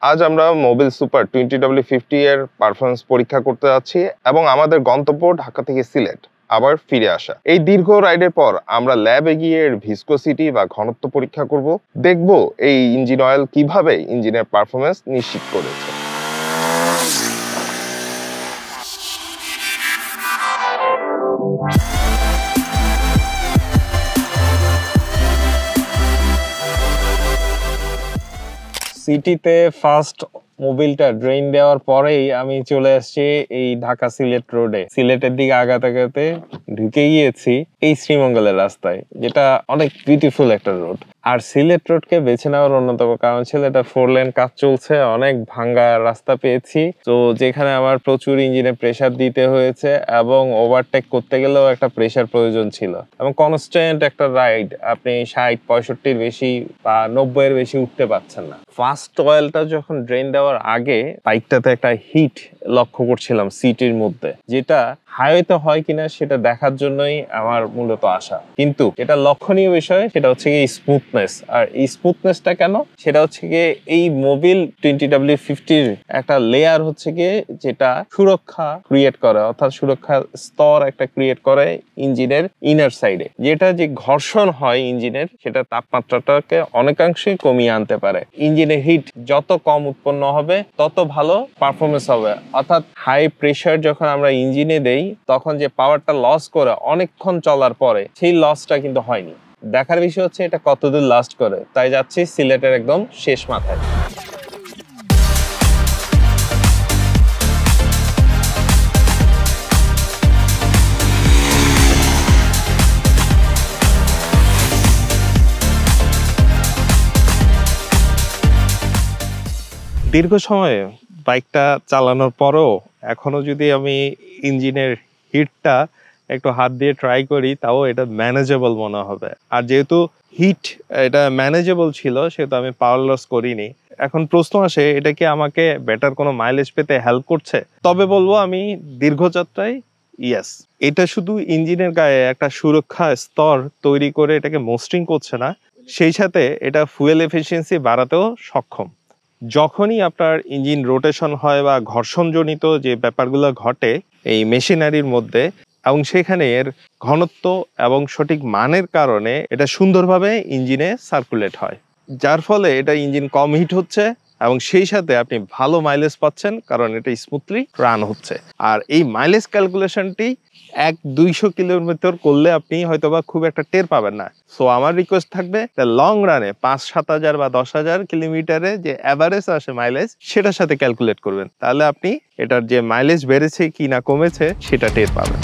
আজ আমরা Mobil super 20W50 এর পারফরমেন্স পরীক্ষা করতে যাচ্ছি এবং আমাদের গন্তব্য ঢাকা থেকে সিলেট আবার ফিরে আসা। এই দীর্ঘ রাইডের পর আমরা ল্যাবে গিয়ে এর ভিসকোসিটি বা ঘনত্ব পরীক্ষা করব, দেখব এই ইঞ্জিন অয়েল কিভাবে ইঞ্জিনের পারফরমেন্স নিশ্চিত করেছে। সিটিতে ফার্স্ট মোবিলটা ড্রেন দেওয়ার পরেই আমি চলে আসছি এই ঢাকা সিলেট রোডে। সিলেটের দিকে আগাতে আগাতে ঢুকে গিয়েছি এই শ্রীমঙ্গলের রাস্তায়, যেটা অনেক বিউটিফুল একটা রোড। আর সিলেট রোডকে বেছে নেওয়ার অন্যতম কারণ ছিল এটা 4 লেন কাজ চলছে, অনেক ভাঙ্গা রাস্তা পেয়েছি, তো যেখানে আমার প্রচুর ইঞ্জিনে প্রেসার দিতে হয়েছে এবং ওভারটেক করতে গেলেও একটা প্রেসার প্রয়োজন ছিল এবং কনস্ট্যান্ট একটা রাইড, আপনি 60-65-র বেশি বা 90-এর বেশি উঠতে পারছেন না। ফার্স্ট অয়েলটা যখন ড্রেন দেওয়ার আগে বাইকটাতে একটা হিট লক্ষ্য করছিলাম সিটির মধ্যে, যেটা হাইওয়েতে হয় কিনা সেটা দেখার জন্যই আমার মূলত আসা। কিন্তু এটা লক্ষণীয় বিষয় সেটা হচ্ছে কি স্মুথনেস। আর এই স্মুথনেসটা কেন, সেটা হচ্ছে গিয়ে এই মোবিল 20W50-র একটা লেয়ার হচ্ছে গিয়ে যেটা সুরক্ষা ক্রিয়েট করে, অর্থাৎ সুরক্ষা স্তর একটা ক্রিয়েট করে ইঞ্জিনের ইনার সাইডে, যেটা যে ঘর্ষণ হয় ইঞ্জিনের সেটা তাপমাত্রাটাকে অনেকাংশেই কমিয়ে আনতে পারে। ইঞ্জিনের হিট যত কম উৎপন্ন হবে তত ভালো পারফরমেন্স হবে। অর্থাৎ হাই প্রেসার যখন আমরা ইঞ্জিনে দেই তখন যে পাওয়ারটা লস করে অনেকক্ষণ চলার পরে সেই লসটা কিন্তু হয়নি। দেখার বিষয় হচ্ছে এটা কতদূর লাস্ট করে। তাই যাচ্ছি সিলেটের একদম শেষ মাথায়। দীর্ঘ সময় বাইকটা চালানোর পরেও এখনো যদি আমি ইঞ্জিনের হিটটা একটু হাত দিয়ে ট্রাই করি তাও এটা ম্যানেজেবল মনে হবে। আর যেহেতু হিট এটা ম্যানেজেবল ছিল সেহেতু আমি পাওয়ার লস করিনি। এখন প্রশ্ন আসে এটা কি আমাকে বেটার কোনো মাইলেজ পেতে হেল্প করছে? তবে বলবো আমি দীর্ঘযাত্রায় ইয়েস। এটা শুধু ইঞ্জিনের গায়ে একটা সুরক্ষা স্তর তৈরি করে এটাকে মসৃণ করছে না, সেই সাথে এটা ফুয়েল এফিসিয়েন্সি বাড়াতেও সক্ষম। যখনই আপনার ইঞ্জিন রোটেশন হয় বা ঘর্ষণজনিত যে ব্যাপারগুলো ঘটে এই মেশিনারির মধ্যে, এবং সেখানে এর ঘনত্ব এবং সঠিক মানের কারণে এটা সুন্দরভাবে ইঞ্জিনে সার্কুলেট হয়, যার ফলে এটা ইঞ্জিন কম হিট হচ্ছে এবং সেই সাথে আপনি ভালো মাইলেজ পাচ্ছেন কারণ এটা স্মুথলি রান হচ্ছে। আর এই মাইলেজ ক্যালকুলেশনটি 100-200 কিলোমিটার করলে আপনি হয়তোবা খুব একটা টের পাবেন না। সো আমার রিকোয়েস্ট থাকবে লং রানে 5-7 হাজার বা 10 হাজার কিলোমিটারে যে অ্যাভারেজ আসে মাইলেজ সেটার সাথে ক্যালকুলেট করবেন, তাহলে আপনি এটার যে মাইলেজ বেড়েছে কি না কমেছে সেটা টের পাবেন।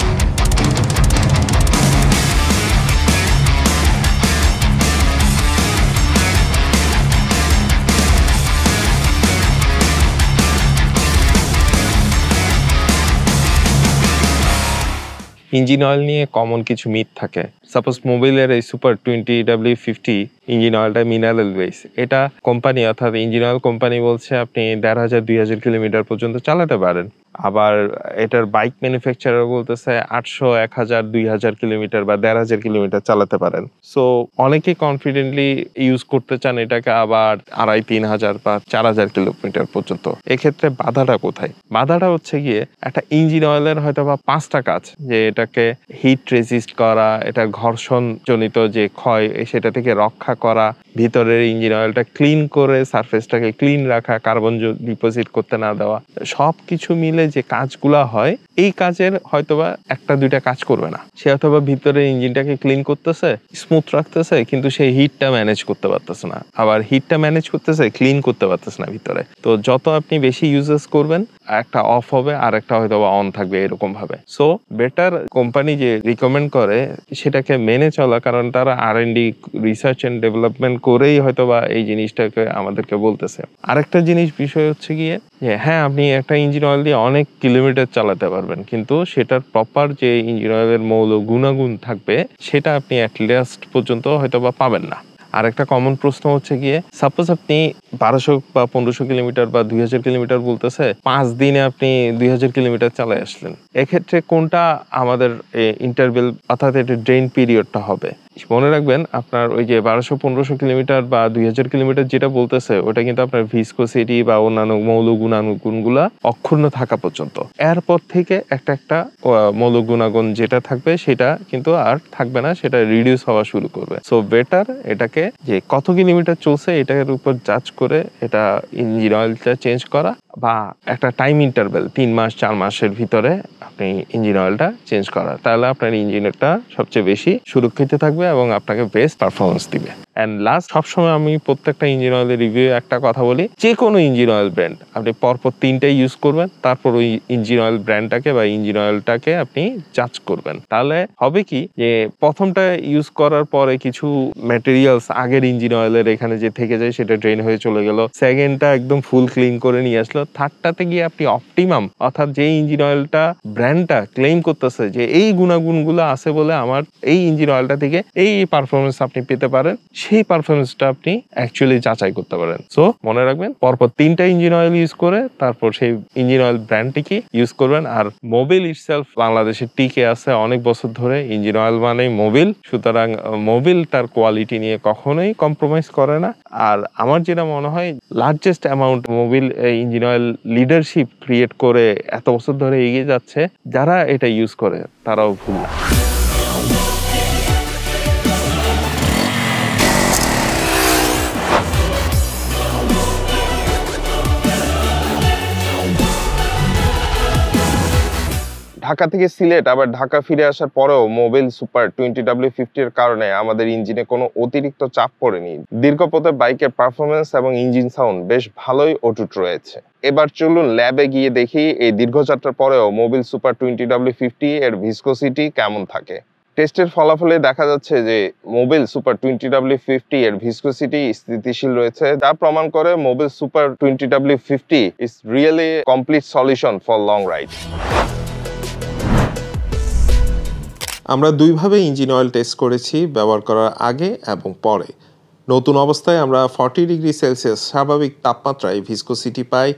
ইঞ্জিন অয়েল নিয়ে কমন কিছু মিথ থাকে। সাপোজ মোবিলের এই সুপার 20W50 ইঞ্জিন অয়েলটা মিনারেল বেস। এটা কোম্পানি অর্থাৎ ইঞ্জিন অয়েল কোম্পানি বলছে আপনি 1500-2000 কিলোমিটার পর্যন্ত চালাতে পারেন। আবার এটার বাইক ম্যানুফ্যাকচারার বলতেছে 800, 1000, 2000 কিলোমিটার বা 1500 কিলোমিটার চালাতে পারেন। সো অনেকে কনফিডেন্টলি ইউজ করতে চান এটাকে আবার 2500-3000 বা 4000 কিলোমিটার পর্যন্ত। এক্ষেত্রে বাধাটা কোথায়? বাধাটা হচ্ছে গিয়ে একটা ইঞ্জিন অয়েলের হয়তো বা 5টা কাজ, যে এটাকে হিট রেজিস্ট করা, এটা ঘর্ষণ জনিত যে ক্ষয় সেটা থেকে রক্ষা করা, ভিতরের ইঞ্জিন অয়েলটা ক্লিন করে সারফেসটাকে ক্লিন রাখা, কার্বন ডিপোজিট করতে না দেওয়া, সব কিছু মিলে যে কাজগুলা হয় এই কাজের হয়তোবা 1-2টা কাজ করবে না। সে অথবা ভিতরে ইঞ্জিনটাকে ক্লিন করতেছে, স্মুথ রাখতেছে, কিন্তু সেই হিটটা ম্যানেজ করতে পারতেছে না, আবার হিটটা ম্যানেজ করতেছে, ক্লিন করতে পারতেছে না ভিতরে। তো যত আপনি বেশি ইউজেস করবেন একটা অফ হবে আর একটা হয়তোবা অন থাকবে এরকম ভাবে। সো বেটার কোম্পানি যে রিকমেন্ড করে সেটাকে মেনে চলা, কারণ তারা R&D রিসার্চ এন্ড ডেভেলপমেন্ট করেই হয়তোবা এই জিনিসটাকে আমাদেরকে বলতেছে। আরেকটা জিনিস বিষয় হচ্ছে গিয়ে যে হ্যাঁ আপনি একটা ইঞ্জিন অয়েল দিয়ে অনেক কিলোমিটার চালাতে পারবেন, কিন্তু সেটার প্রপার যে ইঞ্জিন অয়েলের মৌল গুণাগুণ থাকবে সেটা আপনি অ্যাটলিস্ট পর্যন্ত হয়তোবা পাবেন না। আর একটা কমন প্রশ্ন হচ্ছে গিয়ে সাপোজ আপনি 1200 বা 1500 কিলোমিটার বা 2000 কিলোমিটার বলতেছে, 5 দিনে আপনি 2000 কিলোমিটার চালাই আসলেন, এক্ষেত্রে কোনটা আমাদের ইন্টারভেল অর্থাৎ এটা ড্রেন পিরিয়ডটা হবে? মনে রাখবেন আপনার ওই যে 1200-1500 কিলোমিটার বা 2000 কিলোমিটার যেটা বলতেছে ওটা কিন্তু আপনার ভিসকোসিটি বা অন্যান্য মৌল গুণাগুণগুলা অক্ষুণ্ণ থাকা পর্যন্ত। এরপর থেকে একটা মৌল গুণাগুণ যেটা থাকবে সেটা কিন্তু আর থাকবে না, সেটা রিডিউস হওয়া শুরু করবে। সো বেটার এটাকে যে কত কিলোমিটার চলছে এটার উপর জাজ করে এটা ইঞ্জিন অয়েলটা চেঞ্জ করা, বা একটা টাইম ইন্টারভ্যাল 3 মাস 4 মাসের ভিতরে আপনি ইঞ্জিন অয়েলটা চেঞ্জ করা, তাহলে আপনার ইঞ্জিনটা সবচেয়ে বেশি সুরক্ষিত থাকবে এবং আপনাকে বেস্ট পারফরমেন্স দিবে। অ্যান্ড লাস্ট, সবসময় আমি প্রত্যেকটা ইঞ্জিন অয়েলের রিভিউ একটা কথা বলি, যে কোনো ইঞ্জিন অয়েল ব্র্যান্ড আপনি পরপর 3টাই ইউজ করবেন, তারপর ওই ইঞ্জিন অয়েল ব্র্যান্ডটাকে বা ইঞ্জিন অয়েলটাকে আপনি জাজ করবেন। তাহলে হবে কি যে প্রথমটা ইউজ করার পরে কিছু ম্যাটেরিয়ালস আগের ইঞ্জিন অয়েলের এখানে যে থেকে যায় সেটা ড্রেন হয়ে চলে গেল, সেকেন্ডটা একদম ফুল ক্লিন করে নিয়ে আসলো, থার্ডটাতে গিয়ে আপনি অপটিমাম অর্থাৎ যে ইঞ্জিন অয়েলটা ব্র্যান্ডটা ক্লেম করতেছে যে এই গুণাগুণগুলো আছে বলে আমার এই ইঞ্জিন অয়েলটা থেকে এই পারফরমেন্স আপনি পেতে পারেন, সেই পারফরমেন্সটা আপনি অ্যাকচুয়ালি যাচাই করতে পারেন। সো মনে রাখবেন পরপর 3টা ইঞ্জিন অয়েল ইউজ করে তারপর সেই ইঞ্জিন অয়েল ব্র্যান্ডটিকে ইউজ করবেন। আর মোবিল ইটসেলফ বাংলাদেশে টিকে আছে অনেক বছর ধরে, ইঞ্জিন অয়েল মানেই মোবিল, সুতরাং মোবিল তার কোয়ালিটি নিয়ে কখনোই কম্প্রোমাইজ করে না। আর আমার যেটা মনে হয় largest amount Mobil engine oil leadership create করে এত বছর ধরে এগিয়ে যাচ্ছে, যারা এটা ইউজ করে তারাও ভুল না। ঢাকা থেকে সিলেট আবার ঢাকা ফিরে আসার পরেও মোবিল সুপার 20W50 এর কারণে আমাদের ইঞ্জিনে কোনো অতিরিক্ত চাপ পড়েনি। দীর্ঘ পথে বাইকের পারফরমেন্স এবং ইঞ্জিন সাউন্ড বেশ ভালোই অটুট রয়েছে। এবার চলুন ল্যাবে গিয়ে দেখি এই দীর্ঘযাত্রার পরেও মোবিল সুপার 20W50 এর ভিসকোসিটি কেমন থাকে। টেস্টের ফলাফলে দেখা যাচ্ছে যে মোবিল সুপার 20W50 এর ভিসকোসিটি স্থিতিশীল রয়েছে, যা প্রমাণ করে Mobil super 20W50 is really complete solution for long ride. আমরা দুইভাবে ইঞ্জিন অয়েল টেস্ট করেছি, ব্যবহার করার আগে এবং পরে। নতুন অবস্থায় আমরা 40 ডিগ্রি সেলসিয়াস স্বাভাবিক তাপমাত্রায় ভিসকোসিটি পাই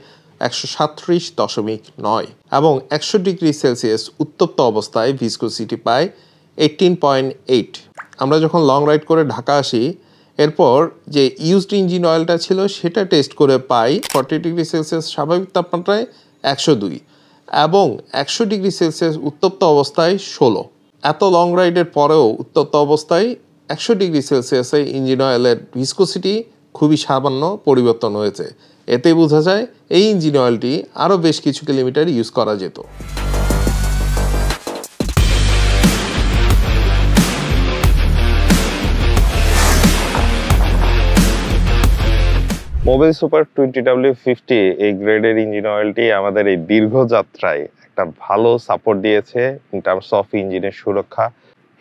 137.9 এবং 100 ডিগ্রি সেলসিয়াস উত্তপ্ত অবস্থায় ভিসকোসিটি পাই 18.8। আমরা যখন লং রাইড করে ঢাকা আসি, এরপর যে ইউজড ইঞ্জিন অয়েলটা ছিল সেটা টেস্ট করে পাই 40 ডিগ্রি সেলসিয়াস স্বাভাবিক তাপমাত্রায় 102 এবং 100 ডিগ্রি সেলসিয়াস উত্তপ্ত অবস্থায় 16। এত লং রাইডের পরেও উত্তপ্ত অবস্থায় 100 ডিগ্রি সেলসিয়াসে ইঞ্জিন অয়েলের ভিসকোসিটি খুবই সামান্য পরিবর্তন হয়েছে। এতে বোঝা যায় এই ইঞ্জিন অয়েলটি আরও বেশ কিছু কিলোমিটার ইউজ করা যেত। মোবিল সুপার 20W50 এই গ্রেডের ইঞ্জিন অয়েলটি আমাদের এই দীর্ঘ যাত্রায় একটা ভালো সাপোর্ট দিয়েছে ইন টার্মস অফ ইঞ্জিনের সুরক্ষা,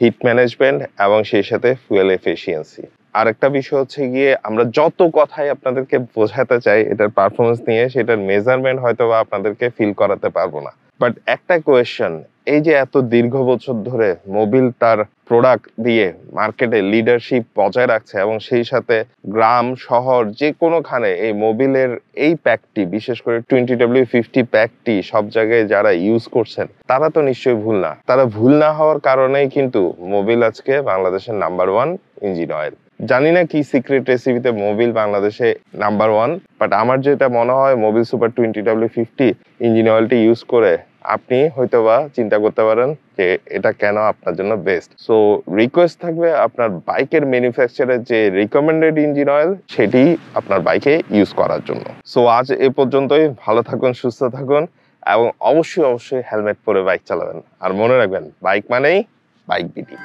হিট ম্যানেজমেন্ট এবং সেই সাথে ফুয়েল এফিসিয়েন্সি। আরেকটা বিষয় হচ্ছে গিয়ে আমরা যত কথাই আপনাদেরকে বোঝাতে চাই এটার পারফরমেন্স নিয়ে, সেটার মেজারমেন্ট হয়তো বা আপনাদেরকে ফিল করাতে পারবো না। বাট একটা কোয়েশ্চেন, এই যে এত দীর্ঘ বছর ধরে মোবিল তার প্রোডাক্ট দিয়ে মার্কেটে লিডারশিপ বজায় রাখছে এবং সেই সাথে গ্রাম শহর যে কোনোখানে এই মোবিলের এই প্যাকটি, বিশেষ করে 20W50 প্যাকটি সব জায়গায় যারা ইউজ করছেন তারা তো নিশ্চয়ই ভুল না। তারা ভুল না হওয়ার কারণেই কিন্তু মোবিল আজকে বাংলাদেশের নাম্বার 1 ইঞ্জিন অয়েল। জানি না কি সিক্রেট রেসিপিতে মোবিল বাংলাদেশে নাম্বার 1, বাট আমার যেটা মনে হয় মোবিল সুপার 20W50 ইঞ্জিন অয়েলটি ইউজ করে আপনি হয়তোবা চিন্তা করতে পারেন যে এটা কেন আপনার জন্য বেস্ট। সো রিকোয়েস্ট থাকবে আপনার বাইকের ম্যানুফ্যাকচারের যে রিকমেন্ডেড ইঞ্জিন অয়েল সেটি আপনার বাইকে ইউজ করার জন্য। সো আজ এ পর্যন্তই। ভালো থাকুন, সুস্থ থাকুন এবং অবশ্যই হেলমেট পরে বাইক চালাবেন। আর মনে রাখবেন বাইক মানেই বাইক বিডি।